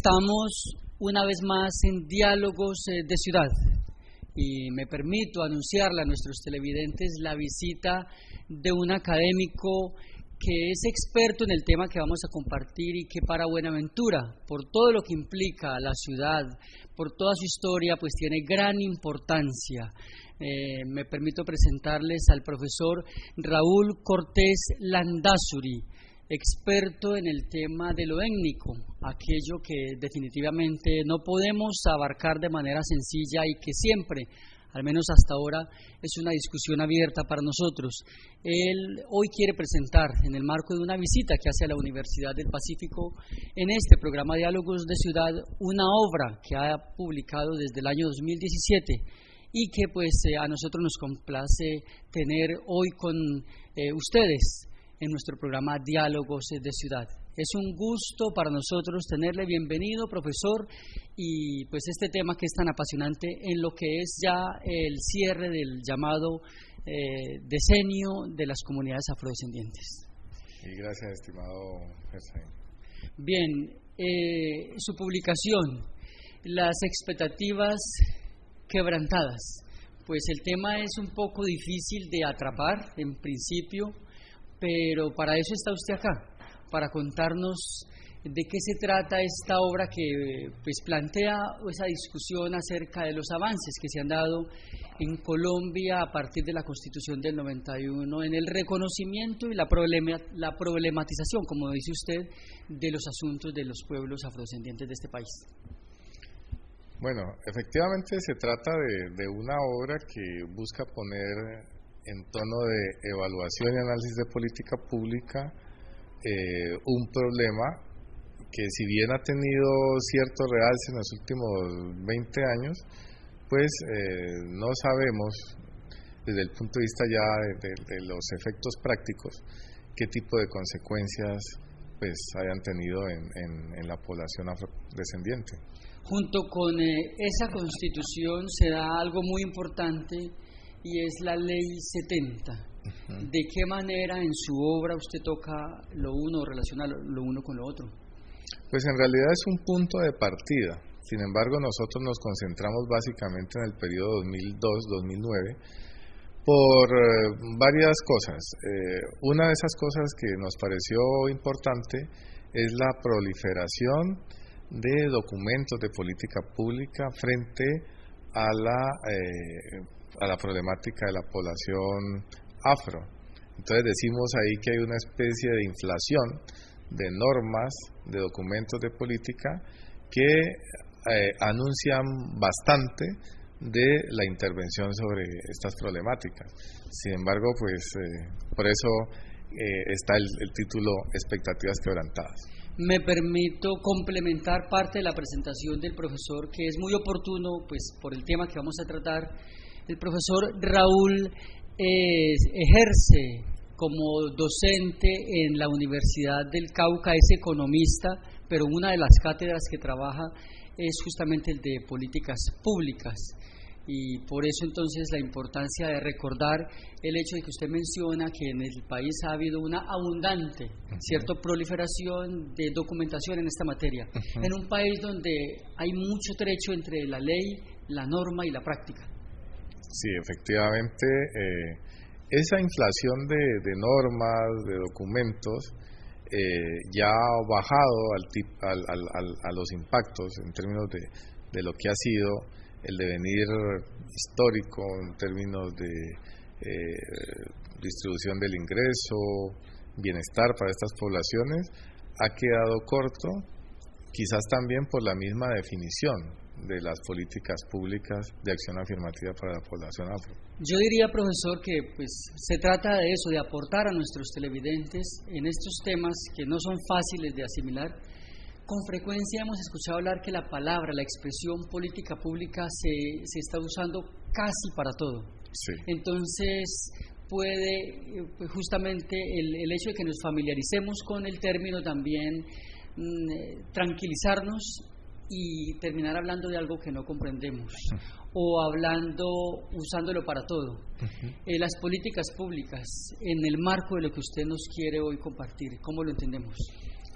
Estamos una vez más en Diálogos de Ciudad y me permito anunciarle a nuestros televidentes la visita de un académico que es experto en el tema que vamos a compartir y que para Buenaventura, por todo lo que implica la ciudad, por toda su historia, pues tiene gran importancia. Me permito presentarles al profesor Raúl Cortés Landázuri, experto en el tema de lo étnico, aquello que definitivamente no podemos abarcar de manera sencilla y que siempre, al menos hasta ahora, es una discusión abierta para nosotros. Él hoy quiere presentar, en el marco de una visita que hace a la Universidad del Pacífico, en este programa Diálogos de Ciudad, una obra que ha publicado desde el año 2017 y que pues a nosotros nos complace tener hoy con ustedes en nuestro programa Diálogos de Ciudad. Es un gusto para nosotros tenerle. Bienvenido, profesor, y pues este tema que es tan apasionante en lo que es ya el cierre del llamado decenio de las comunidades afrodescendientes. Y gracias, estimado Gersain. Bien, su publicación, las expectativas quebrantadas, pues el tema es un poco difícil de atrapar en principio, pero para eso está usted acá, para contarnos de qué se trata esta obra que pues plantea esa discusión acerca de los avances que se han dado en Colombia a partir de la Constitución del 91 en el reconocimiento y la problematización, como dice usted, de los asuntos de los pueblos afrodescendientes de este país. Bueno, efectivamente se trata de una obra que busca poner en tono de evaluación y análisis de política pública un problema que, si bien ha tenido cierto realce en los últimos 20 años, pues no sabemos desde el punto de vista ya de los efectos prácticos qué tipo de consecuencias pues hayan tenido en la población afrodescendiente. Junto con esa Constitución se da algo muy importante y es la Ley 70. ¿De qué manera en su obra usted toca lo uno o relaciona lo uno con lo otro? Pues en realidad es un punto de partida. Sin embargo, nosotros nos concentramos básicamente en el periodo 2002-2009 por varias cosas. Una de esas cosas que nos pareció importante es la proliferación de documentos de política pública frente a la problemática de la población afro. Entonces decimos ahí que hay una especie de inflación de normas, de documentos de política que anuncian bastante de la intervención sobre estas problemáticas. Sin embargo, pues por eso está el título Expectativas quebrantadas. Me permito complementar parte de la presentación del profesor, que es muy oportuno pues por el tema que vamos a tratar. El profesor Raúl ejerce como docente en la Universidad del Cauca, es economista, pero una de las cátedras que trabaja es justamente el de políticas públicas. Y por eso entonces la importancia de recordar el hecho de que usted menciona que en el país ha habido una abundante, proliferación de documentación en esta materia, en un país donde hay mucho trecho entre la ley, la norma y la práctica. Sí, efectivamente, esa inflación de normas, de documentos, ya ha bajado a los impactos en términos de lo que ha sido el devenir histórico en términos de distribución del ingreso, bienestar para estas poblaciones, ha quedado corto, quizás también por la misma definición de las políticas públicas de acción afirmativa para la población afro. Yo diría, profesor, que pues se trata de eso, de aportar a nuestros televidentes en estos temas que no son fáciles de asimilar. Con frecuencia hemos escuchado hablar que la palabra, la expresión política pública se está usando casi para todo. Sí. Entonces puede justamente el hecho de que nos familiaricemos con el término también tranquilizarnos y terminar hablando de algo que no comprendemos o usándolo para todo. Las políticas públicas en el marco de lo que usted nos quiere hoy compartir, ¿cómo lo entendemos?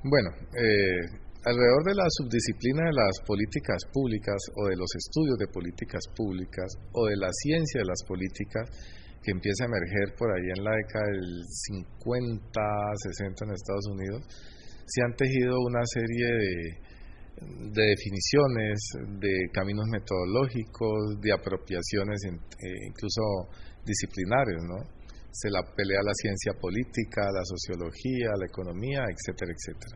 Bueno, alrededor de la subdisciplina de las políticas públicas o de los estudios de políticas públicas o de la ciencia de las políticas que empieza a emerger por ahí en la década del 50, 60 en Estados Unidos, se han tejido una serie de definiciones, de caminos metodológicos, de apropiaciones incluso disciplinarios, ¿no? Se la pelea la ciencia política, la sociología, la economía, etcétera, etcétera.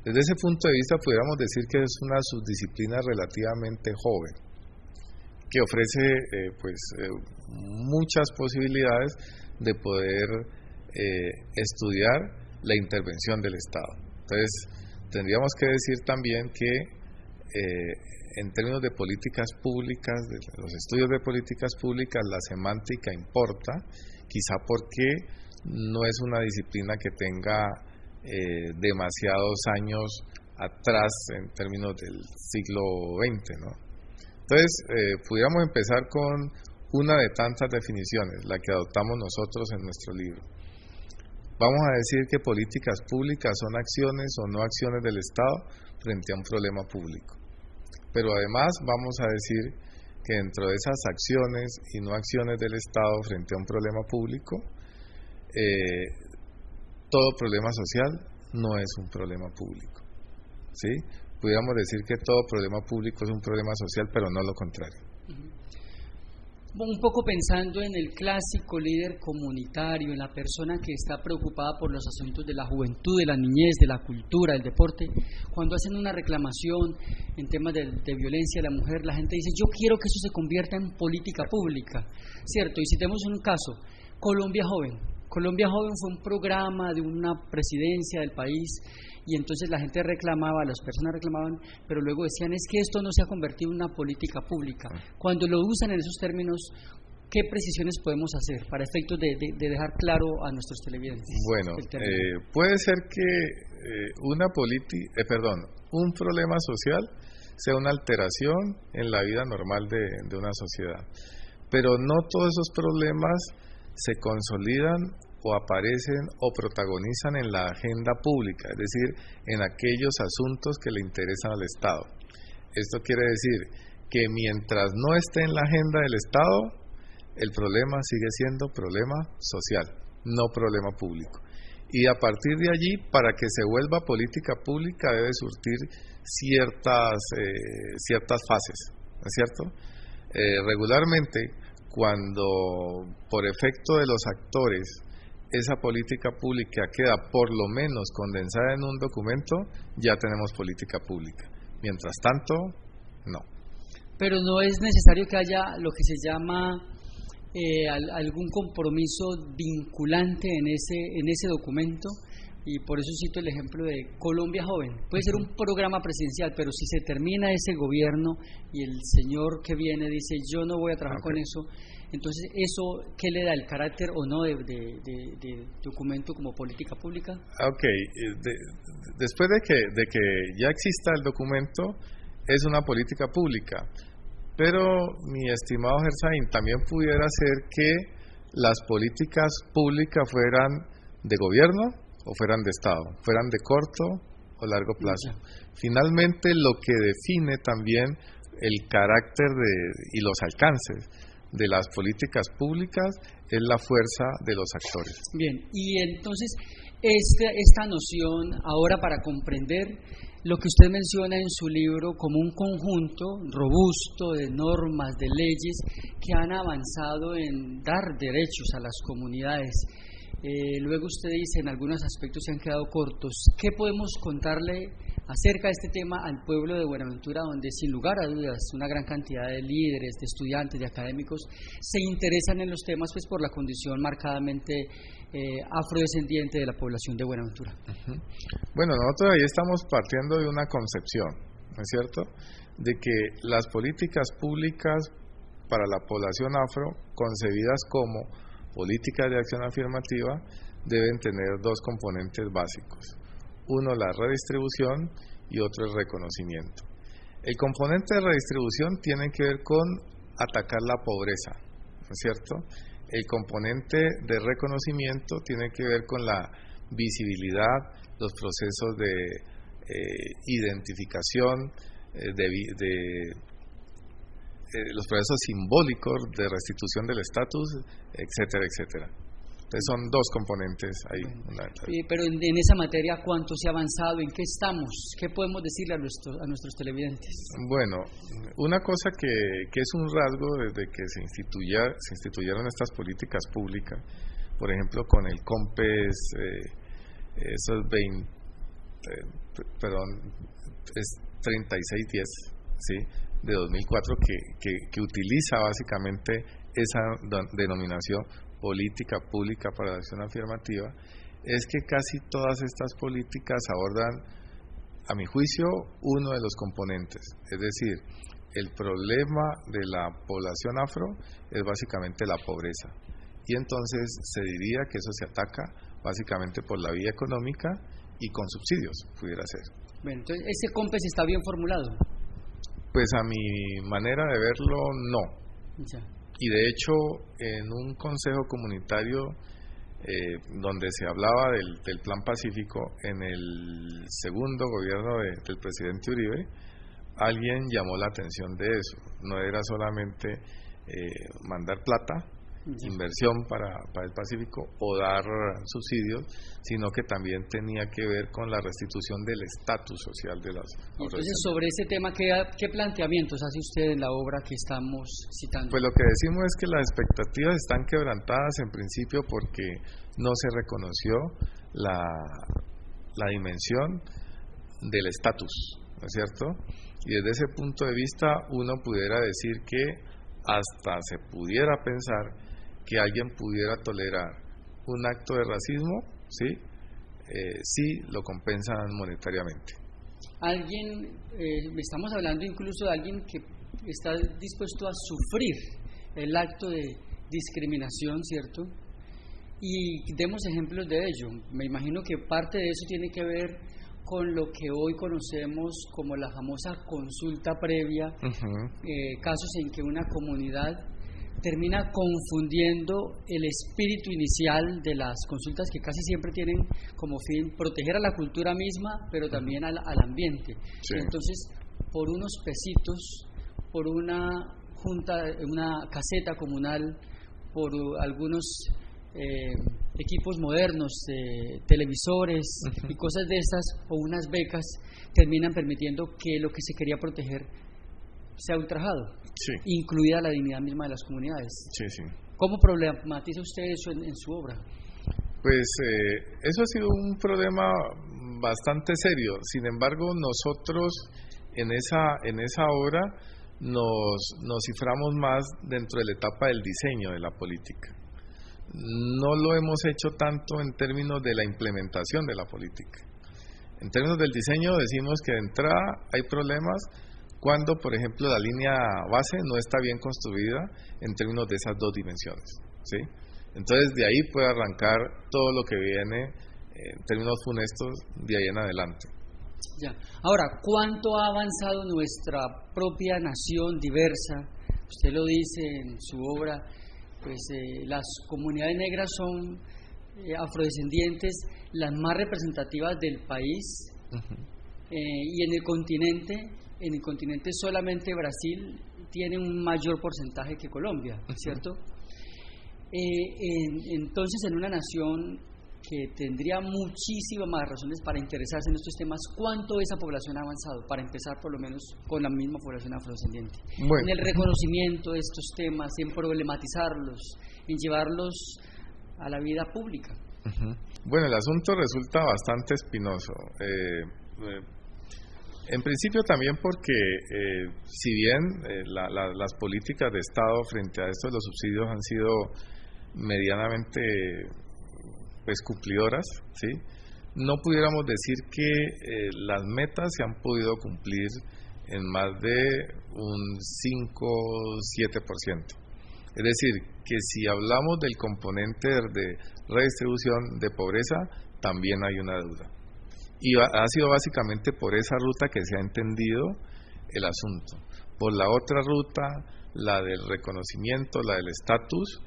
Desde ese punto de vista pudiéramos decir que es una subdisciplina relativamente joven, que ofrece muchas posibilidades de poder estudiar la intervención del Estado. Entonces, tendríamos que decir también que en términos de políticas públicas, de los estudios de políticas públicas, la semántica importa, quizá porque no es una disciplina que tenga demasiados años atrás en términos del siglo XX, ¿no? Entonces, pudiéramos empezar con una de tantas definiciones, la que adoptamos nosotros en nuestro libro. Vamos a decir que políticas públicas son acciones o no acciones del Estado frente a un problema público. Pero además vamos a decir que dentro de esas acciones y no acciones del Estado frente a un problema público, todo problema social no es un problema público, ¿sí? Pudiéramos decir que todo problema público es un problema social, pero no lo contrario. Un poco pensando en el clásico líder comunitario, en la persona que está preocupada por los asuntos de la juventud, de la niñez, de la cultura, del deporte, cuando hacen una reclamación en temas de violencia de la mujer, la gente dice, yo quiero que eso se convierta en política pública, ¿cierto? Y si tenemos un caso, Colombia Joven. Colombia Joven fue un programa de una presidencia del país y entonces la gente reclamaba, las personas reclamaban, pero luego decían, es que esto no se ha convertido en una política pública. Cuando lo usan en esos términos, ¿qué precisiones podemos hacer para efectos de dejar claro a nuestros televidentes? Bueno, puede ser que un problema social sea una alteración en la vida normal de una sociedad, pero no todos esos problemas se consolidan o aparecen o protagonizan en la agenda pública, es decir, en aquellos asuntos que le interesan al Estado. Esto quiere decir que mientras no esté en la agenda del Estado, el problema sigue siendo problema social, no problema público. Y a partir de allí, para que se vuelva política pública, debe surtir ciertas fases, ¿no es cierto? Regularmente, cuando por efecto de los actores esa política pública queda por lo menos condensada en un documento, ya tenemos política pública. Mientras tanto, no. Pero no es necesario que haya lo que se llama algún compromiso vinculante en ese documento, y por eso cito el ejemplo de Colombia Joven. Puede ser un programa presidencial, pero si se termina ese gobierno y el señor que viene dice yo no voy a trabajar con eso, entonces ¿eso qué le da el carácter o no de documento como política pública? Después de que ya exista el documento, es una política pública, pero mi estimado Gersaín, también pudiera ser que las políticas públicas fueran de gobierno o fueran de Estado, fueran de corto o largo plazo. Finalmente, lo que define también el carácter y los alcances de las políticas públicas es la fuerza de los actores. Bien, y entonces esta noción, ahora para comprender lo que usted menciona en su libro como un conjunto robusto de normas, de leyes que han avanzado en dar derechos a las comunidades. Luego usted dice, en algunos aspectos se han quedado cortos. ¿Qué podemos contarle acerca de este tema al pueblo de Buenaventura, donde sin lugar a dudas una gran cantidad de líderes, de estudiantes, de académicos se interesan en los temas pues por la condición marcadamente afrodescendiente de la población de Buenaventura? Bueno, nosotros ahí estamos partiendo de una concepción, ¿no es cierto?, de que las políticas públicas para la población afro, concebidas como políticas de acción afirmativa, deben tener dos componentes básicos. Uno, la redistribución, y otro, el reconocimiento. El componente de redistribución tiene que ver con atacar la pobreza, ¿no es cierto? El componente de reconocimiento tiene que ver con la visibilidad, los procesos de identificación de los procesos simbólicos de restitución del estatus, etcétera, etcétera. Entonces son dos componentes ahí. Bueno, pero en esa materia, ¿cuánto se ha avanzado? ¿En qué estamos? ¿Qué podemos decirle a nuestros televidentes? Bueno, una cosa que es un rasgo desde que se instituyeron estas políticas públicas, por ejemplo con el COMPES, esos 3610, ¿sí?, de 2004, que utiliza básicamente esa denominación, política pública para la acción afirmativa, es que casi todas estas políticas abordan, a mi juicio, uno de los componentes, es decir, el problema de la población afro es básicamente la pobreza, y entonces se diría que eso se ataca básicamente por la vía económica y con subsidios, pudiera ser. Bueno, entonces, ¿ese COMPES está bien formulado? Pues a mi manera de verlo, no. Ya. Y de hecho, en un consejo comunitario donde se hablaba del Plan Pacífico, en el segundo gobierno del presidente Uribe, alguien llamó la atención de eso. No era solamente mandar plata, inversión para el Pacífico o dar subsidios, sino que también tenía que ver con la restitución del estatus social de las afrodescendientes. Entonces, sobre ese tema, ¿qué planteamientos hace usted en la obra que estamos citando? Pues lo que decimos es que las expectativas están quebrantadas en principio porque no se reconoció la dimensión del estatus, ¿no es cierto? Y desde ese punto de vista uno pudiera decir que hasta se pudiera pensar que alguien pudiera tolerar un acto de racismo, ¿sí?, si lo compensan monetariamente. Estamos hablando incluso de alguien que está dispuesto a sufrir el acto de discriminación, ¿cierto? Y demos ejemplos de ello. Me imagino que parte de eso tiene que ver con lo que hoy conocemos como la famosa consulta previa, casos en que una comunidad termina confundiendo el espíritu inicial de las consultas, que casi siempre tienen como fin proteger a la cultura misma, pero también al ambiente. Sí. Entonces, por unos pesitos, por una caseta comunal, por algunos equipos modernos, televisores y cosas de esas, o unas becas, terminan permitiendo que lo que se quería proteger sea ultrajado, sí, incluida la dignidad misma de las comunidades. Sí, sí. ¿Cómo problematiza usted eso en su obra? Pues eso ha sido un problema bastante serio. Sin embargo, nosotros en esa obra nos ciframos más dentro de la etapa del diseño de la política. No lo hemos hecho tanto en términos de la implementación de la política. En términos del diseño decimos que de entrada hay problemas cuando, por ejemplo, la línea base no está bien construida en términos de esas dos dimensiones, ¿sí? Entonces, de ahí puede arrancar todo lo que viene en términos funestos de ahí en adelante. Ya. Ahora, ¿cuánto ha avanzado nuestra propia nación diversa? Usted lo dice en su obra, pues las comunidades negras son afrodescendientes las más representativas del país, y en el continente solamente Brasil tiene un mayor porcentaje que Colombia, ¿cierto? Entonces, en una nación que tendría muchísimas más razones para interesarse en estos temas, ¿cuánto esa población ha avanzado? Para empezar, por lo menos, con la misma población afrodescendiente. Bueno. En el reconocimiento de estos temas, en problematizarlos, en llevarlos a la vida pública. Bueno, el asunto resulta bastante espinoso. En principio también porque, si bien las políticas de Estado frente a esto de los subsidios han sido medianamente pues cumplidoras, ¿sí?, no pudiéramos decir que las metas se han podido cumplir en más de un 5-7%. Es decir, que si hablamos del componente de redistribución de pobreza, también hay una deuda. Y ha sido básicamente por esa ruta que se ha entendido el asunto. Por la otra ruta, la del reconocimiento, la del estatus,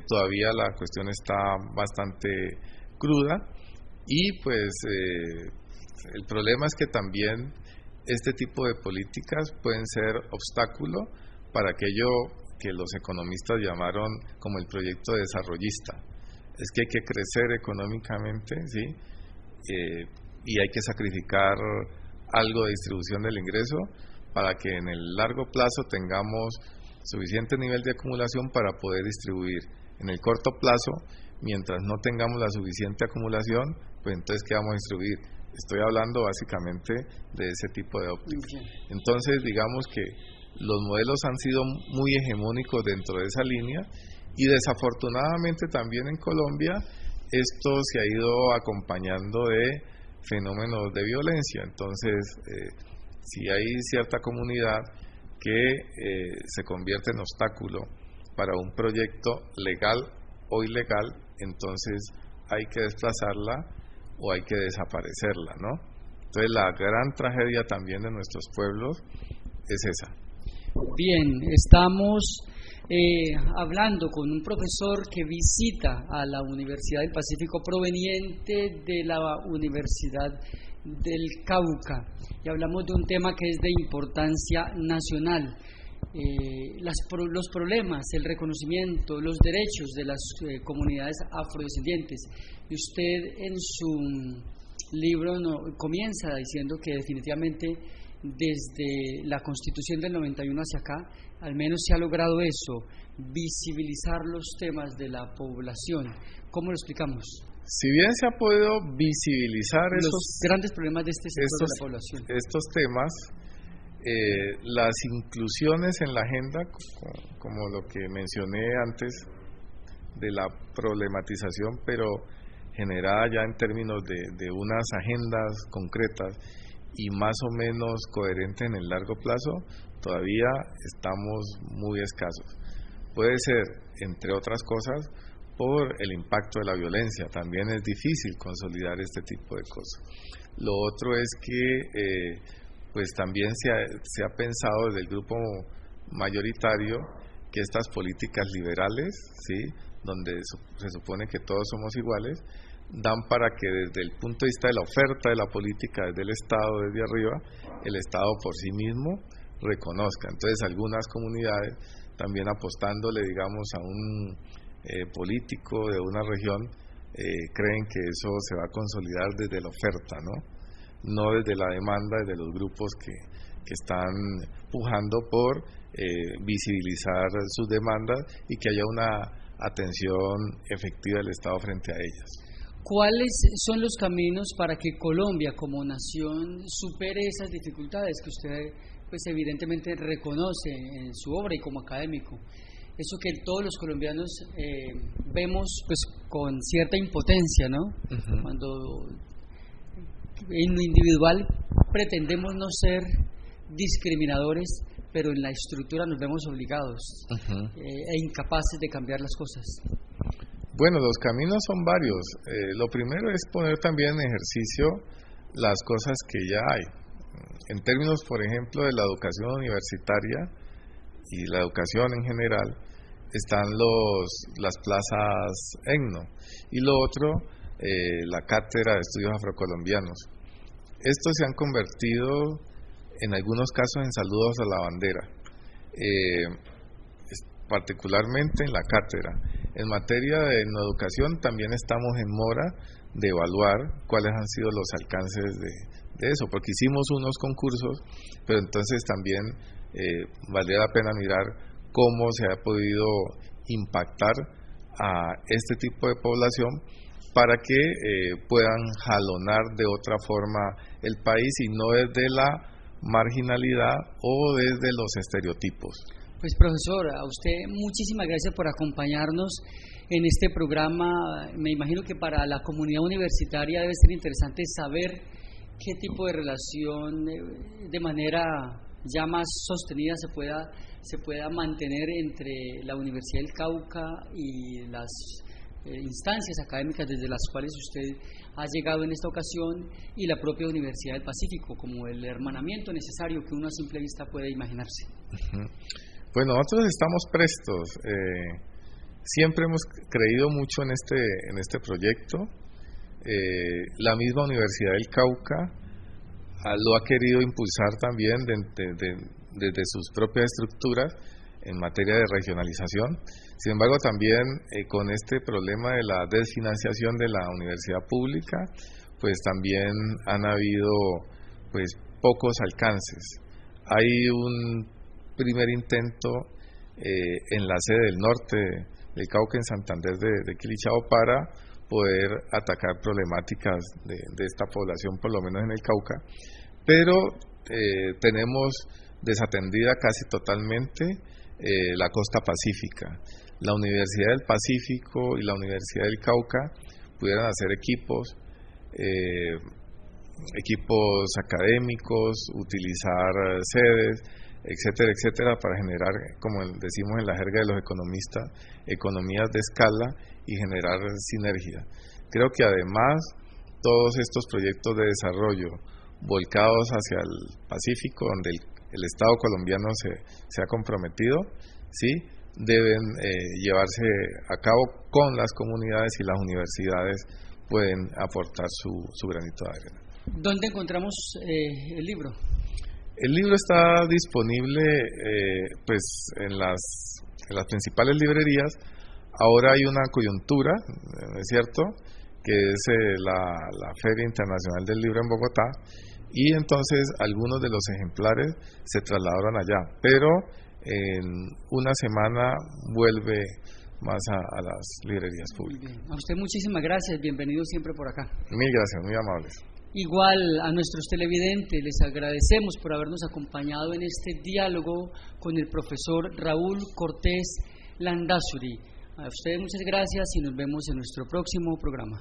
todavía la cuestión está bastante cruda Y pues el problema es que también este tipo de políticas pueden ser obstáculo para aquello que los economistas llamaron como el proyecto desarrollista. Es que hay que crecer económicamente, ¿sí? Y hay que sacrificar algo de distribución del ingreso para que en el largo plazo tengamos suficiente nivel de acumulación para poder distribuir. En el corto plazo, mientras no tengamos la suficiente acumulación, pues entonces ¿qué vamos a distribuir? Estoy hablando básicamente de ese tipo de óptica. Entonces digamos que los modelos han sido muy hegemónicos dentro de esa línea, y desafortunadamente también en Colombia esto se ha ido acompañando de fenómenos de violencia. Entonces si hay cierta comunidad que se convierte en obstáculo para un proyecto legal o ilegal, entonces hay que desplazarla o hay que desaparecerla, ¿no? Entonces la gran tragedia también de nuestros pueblos es esa. Bien, estamos hablando con un profesor que visita a la Universidad del Pacífico proveniente de la Universidad del Cauca, y hablamos de un tema que es de importancia nacional. Los problemas, el reconocimiento, los derechos de las comunidades afrodescendientes. Y usted en su libro comienza diciendo que definitivamente desde la Constitución del 91 hacia acá, al menos se ha logrado eso, visibilizar los temas de la población. ¿Cómo lo explicamos? Si bien se ha podido visibilizar los grandes problemas de este sector de la población, estos temas, las inclusiones en la agenda, como lo que mencioné antes, de la problematización, pero generada ya en términos de unas agendas concretas y más o menos coherentes en el largo plazo, todavía estamos muy escasos. Puede ser, entre otras cosas, por el impacto de la violencia. También es difícil consolidar este tipo de cosas. Lo otro es que pues también se ha pensado desde el grupo mayoritario que estas políticas liberales, ¿sí?, donde se supone que todos somos iguales, dan para que desde el punto de vista de la oferta de la política, desde el Estado, desde arriba, el Estado por sí mismo reconozca. Entonces algunas comunidades también apostándole, digamos, a un político de una región, creen que eso se va a consolidar desde la oferta, no desde la demanda, desde los grupos que están pujando por visibilizar sus demandas y que haya una atención efectiva del Estado frente a ellas. ¿Cuáles son los caminos para que Colombia como nación supere esas dificultades que usted pues evidentemente reconoce en su obra y como académico? Eso que todos los colombianos vemos pues con cierta impotencia, ¿no? Uh-huh. Cuando en lo individual pretendemos no ser discriminadores, pero en la estructura nos vemos obligados uh-huh. E incapaces de cambiar las cosas. Bueno, los caminos son varios. Lo primero es poner también en ejercicio las cosas que ya hay. En términos, por ejemplo, de la educación universitaria y la educación en general, están las plazas EGNO, y lo otro, la Cátedra de Estudios Afrocolombianos. Estos se han convertido en algunos casos en saludos a la bandera, particularmente en la cátedra. En materia de educación también estamos en mora de evaluar cuáles han sido los alcances de eso, porque hicimos unos concursos, pero entonces también valdría la pena mirar cómo se ha podido impactar a este tipo de población para que puedan jalonar de otra forma el país y no desde la marginalidad o desde los estereotipos. Pues profesor, a usted muchísimas gracias por acompañarnos en este programa. Me imagino que para la comunidad universitaria debe ser interesante saber qué tipo de relación de manera ya más sostenida se pueda mantener entre la Universidad del Cauca y las instancias académicas desde las cuales usted ha llegado en esta ocasión y la propia Universidad del Pacífico, como el hermanamiento necesario que uno a simple vista puede imaginarse. Uh-huh. Bueno, nosotros estamos prestos. Siempre hemos creído mucho en este proyecto. La misma Universidad del Cauca lo ha querido impulsar también desde sus propias estructuras en materia de regionalización. Sin embargo, también con este problema de la desfinanciación de la universidad pública, pues también han habido pues pocos alcances. Hay un primer intento en la sede del norte del Cauca, en Santander de Quilichao, para poder atacar problemáticas de esta población, por lo menos en el Cauca, pero tenemos desatendida casi totalmente la costa pacífica. La Universidad del Pacífico y la Universidad del Cauca pudieran hacer equipos académicos, utilizar sedes, etcétera, etcétera, para generar, como decimos en la jerga de los economistas, economías de escala y generar sinergia. Creo que además todos estos proyectos de desarrollo volcados hacia el Pacífico, donde el Estado colombiano se ha comprometido, ¿sí?, deben llevarse a cabo con las comunidades, y las universidades pueden aportar su granito de arena. ¿Dónde encontramos el libro? El libro está disponible pues en las principales librerías. Ahora hay una coyuntura, ¿es cierto?, que es la Feria Internacional del Libro en Bogotá, y entonces algunos de los ejemplares se trasladaron allá, pero en una semana vuelve más a las librerías públicas. Muy bien. A usted muchísimas gracias, bienvenido siempre por acá. Mil gracias, muy amables. Igual a nuestros televidentes les agradecemos por habernos acompañado en este diálogo con el profesor Raúl Cortés Landázuri. A ustedes muchas gracias y nos vemos en nuestro próximo programa.